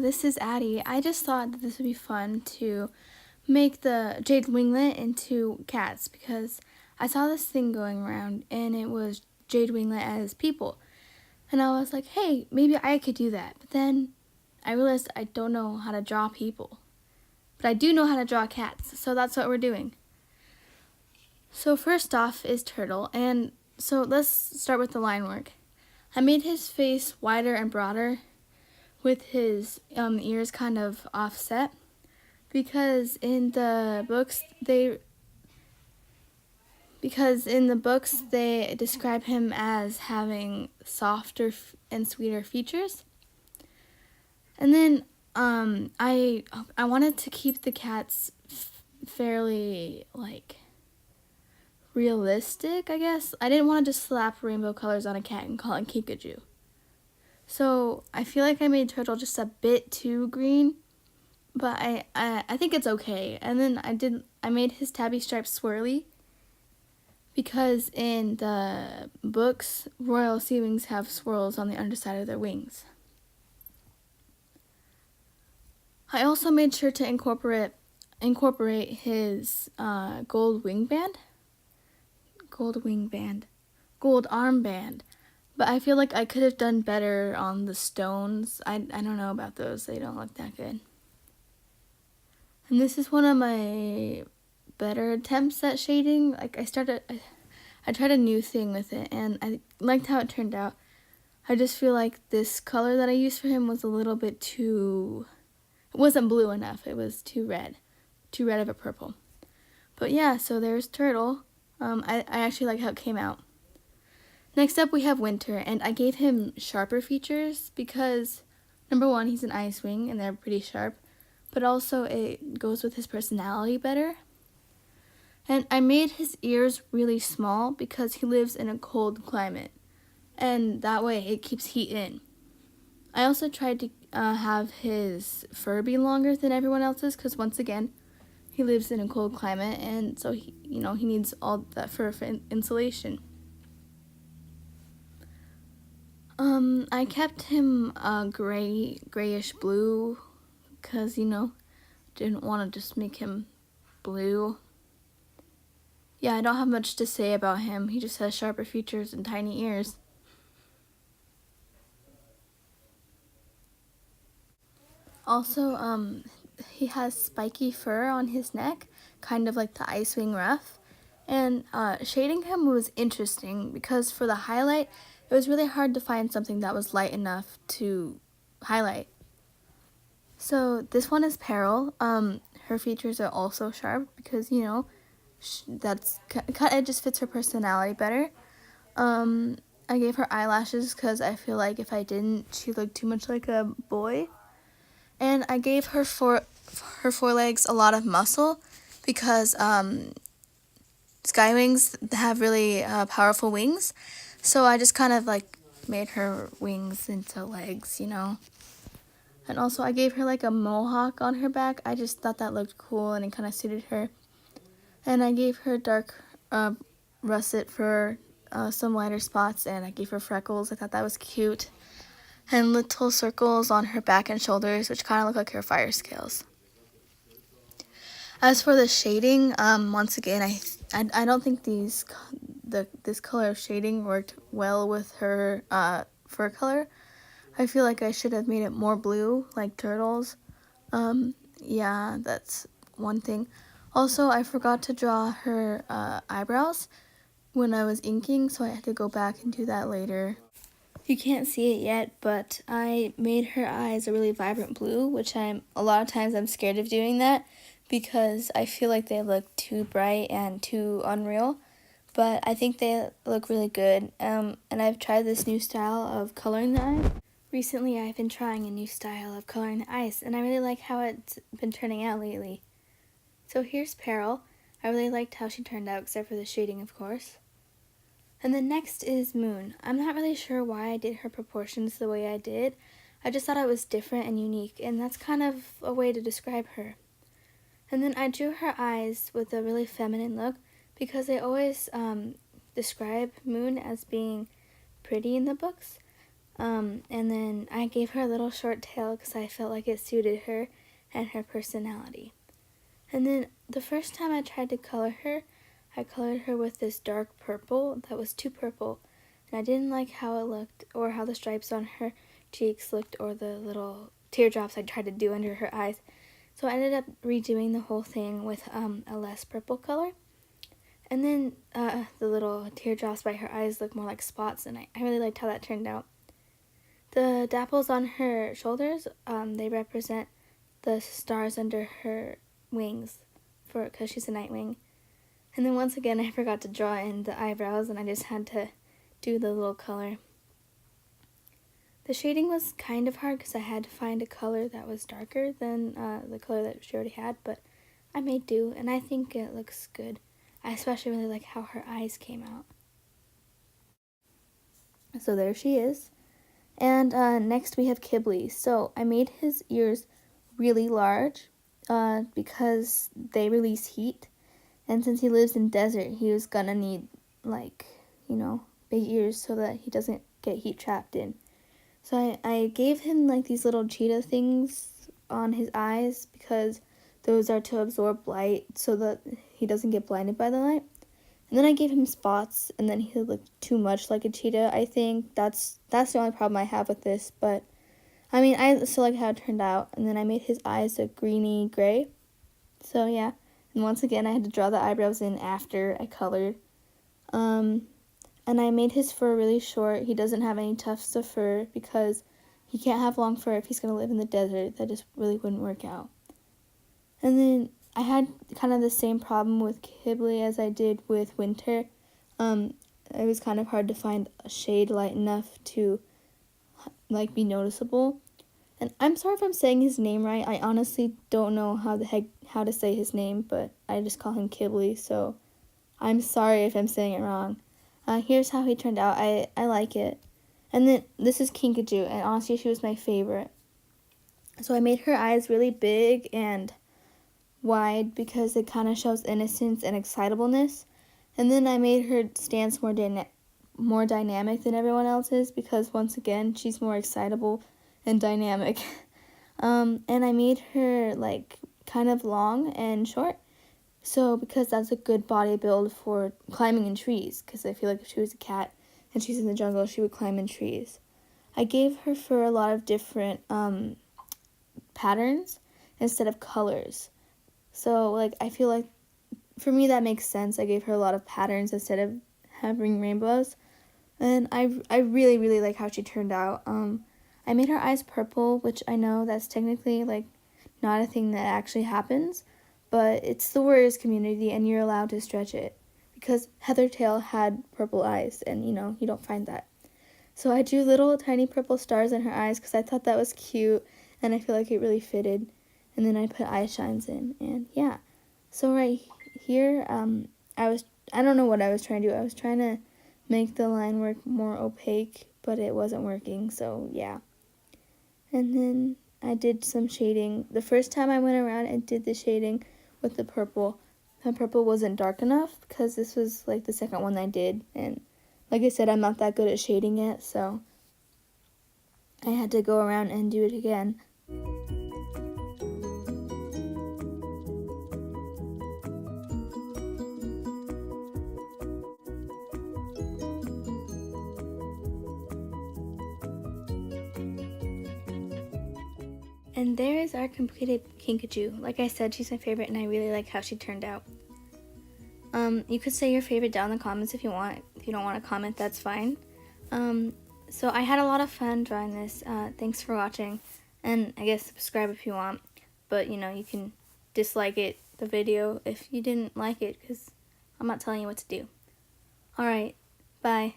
this is Addie. I just thought that this would be fun to make the Jade Winglet into cats because I saw this thing going around and it was Jade Winglet as people. And I was like, hey, maybe I could do that. But then I realized I don't know how to draw people. But I do know how to draw cats, so that's what we're doing. So first off is Turtle, and so let's start with the line work. I made his face wider and broader with his ears kind of offset because in the books they describe him as having softer and sweeter features. And then I wanted to keep the cats fairly realistic, I guess. I didn't want to just slap rainbow colors on a cat and call it Kikaju. So I feel like I made Turtle just a bit too green, but I think it's okay. And then I made his tabby stripes swirly because in the books, royal sea wings have swirls on the underside of their wings. I also made sure to incorporate his gold armband. But I feel like I could have done better on the stones. I don't know about those. They don't look that good. And this is one of my better attempts at shading. I tried a new thing with it, and I liked how it turned out. I just feel like this color that I used for him was a little bit too... It wasn't blue enough. It was too red of a purple. But yeah, so there's Turtle. I actually like how it came out. Next up we have Winter, and I gave him sharper features because, number one, he's an ice wing and they're pretty sharp, but also it goes with his personality better. And I made his ears really small because he lives in a cold climate, and that way it keeps heat in. I also tried to have his fur be longer than everyone else's because, once again, he lives in a cold climate, and so he needs all that fur for insulation. I kept him grayish blue because, didn't want to just make him blue. Yeah, I don't have much to say about him. He just has sharper features and tiny ears. Also, he has spiky fur on his neck, kind of like the Icewing Ruff. And shading him was interesting because for the highlight, it was really hard to find something that was light enough to highlight. So this one is Peril. Her features are also sharp because, it just fits her personality better. I gave her eyelashes because I feel like if I didn't, she looked too much like a boy. And I gave her forelegs a lot of muscle because Skywings have really powerful wings. So I just kind of made her wings into legs, And also I gave her a mohawk on her back. I just thought that looked cool and it kind of suited her. And I gave her dark russet fur, some lighter spots, and I gave her freckles. I thought that was cute. And little circles on her back and shoulders, which kind of look like her fire scales. As for the shading, once again, I don't think this color of shading worked well with her fur color. I feel like I should have made it more blue, like Turtle's. Yeah, that's one thing. Also, I forgot to draw her eyebrows when I was inking, so I had to go back and do that later. You can't see it yet, but I made her eyes a really vibrant blue, which a lot of times I'm scared of doing that because I feel like they look too bright and too unreal, but I think they look really good. And I've tried this new style of coloring the eyes. Recently, I've been trying a new style of coloring the eyes, and I really like how it's been turning out lately. So here's Peril. I really liked how she turned out, except for the shading, of course. And then next is Moon. I'm not really sure why I did her proportions the way I did. I just thought it was different and unique, and that's kind of a way to describe her. And then I drew her eyes with a really feminine look because they always describe Moon as being pretty in the books. And then I gave her a little short tail because I felt like it suited her and her personality. And then the first time I tried to color her, I colored her with this dark purple that was too purple. And I didn't like how it looked or how the stripes on her cheeks looked or the little teardrops I tried to do under her eyes. So I ended up redoing the whole thing with a less purple color. And then the little teardrops by her eyes look more like spots, and I really liked how that turned out. The dapples on her shoulders, they represent the stars under her wings because she's a nightwing. And then once again, I forgot to draw in the eyebrows, and I just had to do the little color. The shading was kind of hard because I had to find a color that was darker than the color that she already had, but I made do, and I think it looks good. I especially really like how her eyes came out. So there she is. And next we have Kibble. So I made his ears really large because they release heat. And since he lives in desert, he was gonna need, like, big ears so that he doesn't get heat trapped in. So I gave him, like, these little cheetah things on his eyes because those are to absorb light so that he doesn't get blinded by the light. And then I gave him spots, and then he looked too much like a cheetah. I think that's the only problem I have with this, but I mean, I still like how it turned out. And then I made his eyes a greeny gray. So yeah, and once again I had to draw the eyebrows in after I colored. And I made his fur really short. He doesn't have any tufts of fur because he can't have long fur if he's going to live in the desert. That just really wouldn't work out. And then I had kind of the same problem with Kibble as I did with Winter. It was kind of hard to find a shade light enough to, like, be noticeable. And I'm sorry if I'm saying his name right. I honestly don't know how to say his name, but I just call him Kibble, so I'm sorry if I'm saying it wrong. Here's how he turned out. I like it. And then this is Kinkajou, and honestly she was my favorite. So I made her eyes really big and wide because it kind of shows innocence and excitableness. And then I made her stance more dynamic than everyone else's because, once again, she's more excitable and dynamic. And I made her, like, kind of long and short. So because that's a good body build for climbing in trees, because I feel like if she was a cat and she's in the jungle, she would climb in trees. I gave her fur a lot of different patterns instead of colors. So, like, I feel like, for me, that makes sense. I gave her a lot of patterns instead of having rainbows. And I really, really like how she turned out. I made her eyes purple, which I know that's technically, like, not a thing that actually happens. But it's the Warriors community, and you're allowed to stretch it. Because Heathertail had purple eyes, and, you don't find that. So I drew little tiny purple stars in her eyes because I thought that was cute, and I feel like it really fitted. And then I put eye shines in, and yeah. So right here, I don't know what I was trying to do. I was trying to make the line work more opaque, but it wasn't working, so yeah. And then I did some shading. The first time I went around and did the shading with the purple wasn't dark enough because this was, like, the second one I did, and like I said, I'm not that good at shading it, so I had to go around and do it again. And there is our completed Kinkajou. Like I said, she's my favorite, and I really like how she turned out. You could say your favorite down in the comments if you want. If you don't want to comment, that's fine. So I had a lot of fun drawing this. Thanks for watching, and I guess subscribe if you want. But, you can dislike the video if you didn't like it, because I'm not telling you what to do. Alright, bye.